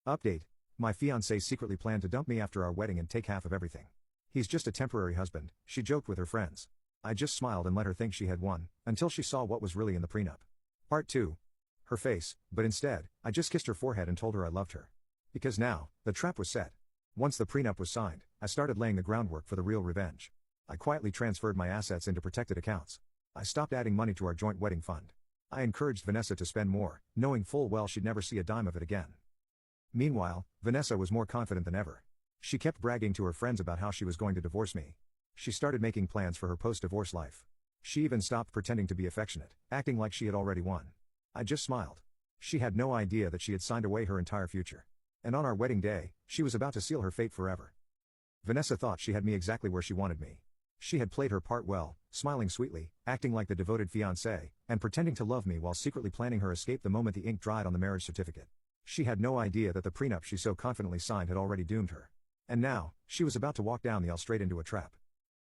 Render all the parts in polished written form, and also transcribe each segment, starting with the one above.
Update. My fiancé secretly planned to dump me after our wedding and take half of everything. He's just a temporary husband, she joked with her friends. I just smiled and let her think she had won, until she saw what was really in the prenup. Part 2. Her face, but instead, I just kissed her forehead and told her I loved her. Because now, the trap was set. Once the prenup was signed, I started laying the groundwork for the real revenge. I quietly transferred my assets into protected accounts. I stopped adding money to our joint wedding fund. I encouraged Vanessa to spend more, knowing full well she'd never see a dime of it again. Meanwhile, Vanessa was more confident than ever. She kept bragging to her friends about how she was going to divorce me. She started making plans for her post-divorce life. She even stopped pretending to be affectionate, acting like she had already won. I just smiled. She had no idea that she had signed away her entire future. And on our wedding day, she was about to seal her fate forever. Vanessa thought she had me exactly where she wanted me. She had played her part well, smiling sweetly, acting like the devoted fiancé, and pretending to love me while secretly planning her escape the moment the ink dried on the marriage certificate. She had no idea that the prenup she so confidently signed had already doomed her. And now, she was about to walk down the aisle straight into a trap.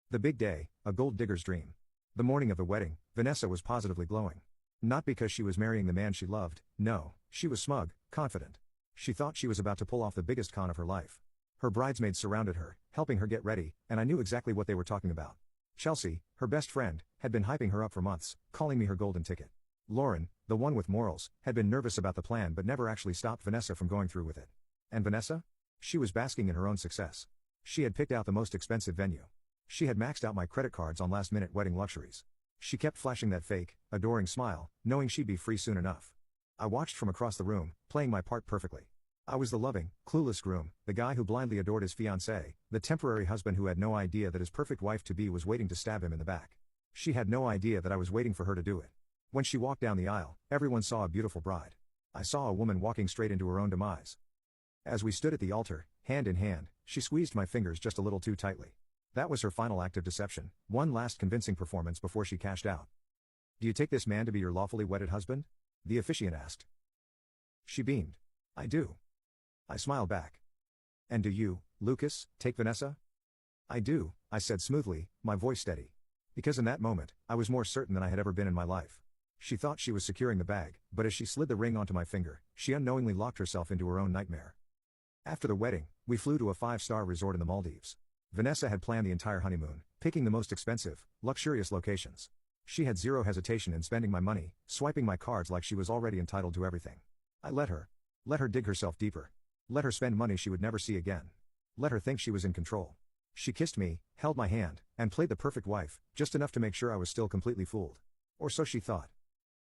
The big day, a gold digger's dream. The morning of the wedding, Vanessa was positively glowing. Not because she was marrying the man she loved, no, she was smug, confident. She thought she was about to pull off the biggest con of her life. Her bridesmaids surrounded her, helping her get ready, and I knew exactly what they were talking about. Chelsea, her best friend, had been hyping her up for months, calling me her golden ticket. Lauren, the one with morals, had been nervous about the plan but never actually stopped Vanessa from going through with it. And Vanessa? She was basking in her own success. She had picked out the most expensive venue. She had maxed out my credit cards on last-minute wedding luxuries. She kept flashing that fake, adoring smile, knowing she'd be free soon enough. I watched from across the room, playing my part perfectly. I was the loving, clueless groom, the guy who blindly adored his fiancée, the temporary husband who had no idea that his perfect wife-to-be was waiting to stab him in the back. She had no idea that I was waiting for her to do it. When she walked down the aisle, everyone saw a beautiful bride. I saw a woman walking straight into her own demise. As we stood at the altar, hand in hand, she squeezed my fingers just a little too tightly. That was her final act of deception, one last convincing performance before she cashed out. "Do you take this man to be your lawfully wedded husband?" the officiant asked. She beamed. "I do." I smiled back. "And do you, Lucas, take Vanessa?" "I do," I said smoothly, my voice steady. Because in that moment, I was more certain than I had ever been in my life. She thought she was securing the bag, but as she slid the ring onto my finger, she unknowingly locked herself into her own nightmare. After the wedding, we flew to a 5-star resort in the Maldives. Vanessa had planned the entire honeymoon, picking the most expensive, luxurious locations. She had zero hesitation in spending my money, swiping my cards like she was already entitled to everything. I let her. Let her dig herself deeper. Let her spend money she would never see again. Let her think she was in control. She kissed me, held my hand, and played the perfect wife, just enough to make sure I was still completely fooled. Or so she thought.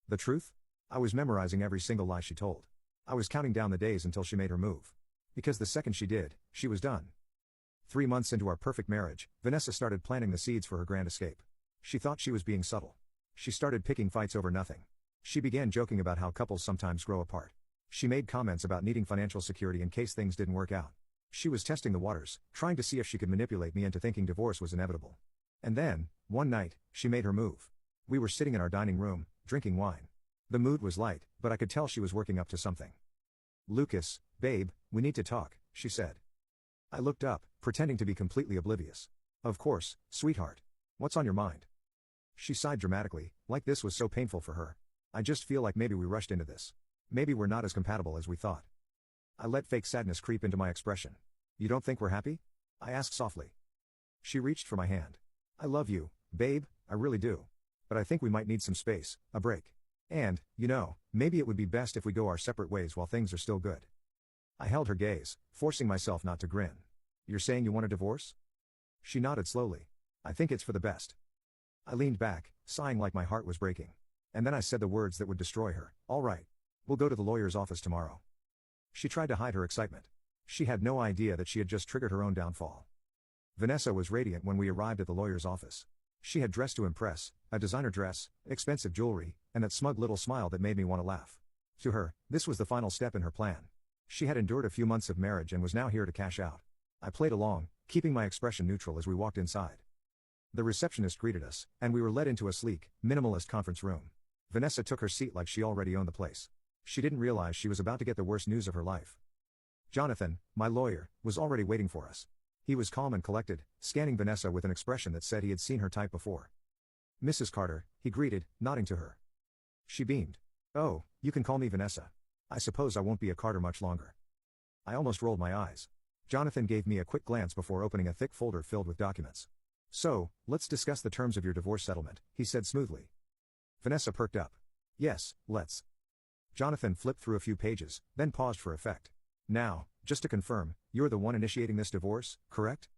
The truth? I was memorizing every single lie she told. I was counting down the days until she made her move. Because the second she did, she was done. 3 months into our perfect marriage, Vanessa started planting the seeds for her grand escape. She thought she was being subtle. She started picking fights over nothing. She began joking about how couples sometimes grow apart. She made comments about needing financial security in case things didn't work out. She was testing the waters, trying to see if she could manipulate me into thinking divorce was inevitable. And then, one night, she made her move. We were sitting in our dining room, drinking wine. The mood was light, but I could tell she was working up to something. "Lucas, babe, we need to talk," she said. I looked up, pretending to be completely oblivious. "Of course, sweetheart. What's on your mind?" She sighed dramatically, like this was so painful for her. "I just feel like maybe we rushed into this. Maybe we're not as compatible as we thought." I let fake sadness creep into my expression. "You don't think we're happy?" I asked softly. She reached for my hand. "I love you, babe, I really do. But I think we might need some space, a break. And, maybe it would be best if we go our separate ways while things are still good." I held her gaze, forcing myself not to grin. "You're saying you want a divorce?" She nodded slowly. "I think it's for the best." I leaned back, sighing like my heart was breaking. And then I said the words that would destroy her. "All right. We'll go to the lawyer's office tomorrow." She tried to hide her excitement. She had no idea that she had just triggered her own downfall. Vanessa was radiant when we arrived at the lawyer's office. She had dressed to impress, a designer dress, expensive jewelry, and that smug little smile that made me want to laugh. To her, this was the final step in her plan. She had endured a few months of marriage and was now here to cash out. I played along, keeping my expression neutral as we walked inside. The receptionist greeted us, and we were led into a sleek, minimalist conference room. Vanessa took her seat like she already owned the place. She didn't realize she was about to get the worst news of her life. Jonathan, my lawyer, was already waiting for us. He was calm and collected, scanning Vanessa with an expression that said he had seen her type before. "Mrs. Carter," he greeted, nodding to her. She beamed. "Oh, you can call me Vanessa. I suppose I won't be a Carter much longer." I almost rolled my eyes. Jonathan gave me a quick glance before opening a thick folder filled with documents. So, let's discuss the terms of your divorce settlement, he said smoothly. Vanessa perked up. Yes, let's. Jonathan flipped through a few pages, then paused for effect. Now, just to confirm, you're the one initiating this divorce, correct?